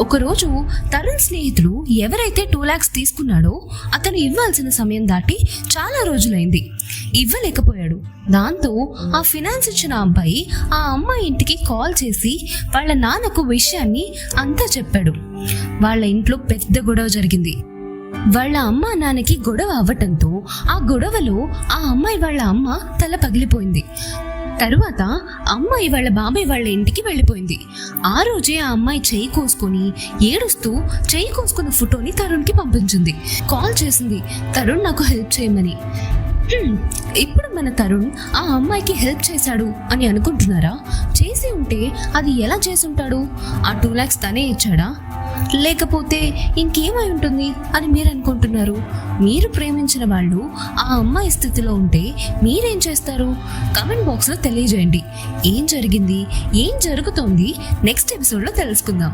ఒకరోజు తరుణ్ స్నేహితుడు ఎవరైతే 2 lakhs తీసుకున్నాడో అతను ఇవ్వాల్సిన సమయం దాటి చాలా రోజులైంది, ఇవ్వలేకపోయాడు. దాంతో ఆ ఫినాన్స్ ఇచ్చిన అబ్బాయి ఆ అమ్మాయి ఇంటికి కాల్ చేసి వాళ్ళ నాన్నకు విషయాన్ని అంతా చెప్పాడు. వాళ్ళ ఇంట్లో పెద్ద గొడవ జరిగింది. వాళ్ళ అమ్మ నాన్నకి గొడవ అవ్వటంతో ఆ గొడవలో ఆ అమ్మాయి వాళ్ళ అమ్మ తల పగిలిపోయింది. తరువాత అమ్మాయి వాళ్ళ బాబాయ్ వాళ్ళ ఇంటికి వెళ్ళిపోయింది. ఆ రోజే ఆ అమ్మాయి చెయ్యి కోసుకొని ఏడుస్తూ చెయ్యి కోసుకున్న ఫోటోని తరుణ్కి పంపించింది. కాల్ చేసింది, తరుణ్ నాకు హెల్ప్ చేయమని. ఇప్పుడు మన తరుణ్ ఆ అమ్మాయికి హెల్ప్ చేశాడు అని అనుకుంటున్నారా? చేసి ఉంటే అది ఎలా చేసుంటాడు? ఆ 2 lakhs తనే ఇచ్చాడా, లేకపోతే ఇంకేమై ఉంటుంది అని మీరు అనుకుంటున్నారు? మీరు ప్రేమించిన వాళ్ళు ఆ అమ్మాయి స్థితిలో ఉంటే మీరేం చేస్తారు? కమెంట్ బాక్స్లో తెలియజేయండి. ఏం జరిగింది, ఏం జరుగుతోంది నెక్స్ట్ ఎపిసోడ్లో తెలుసుకుందాం.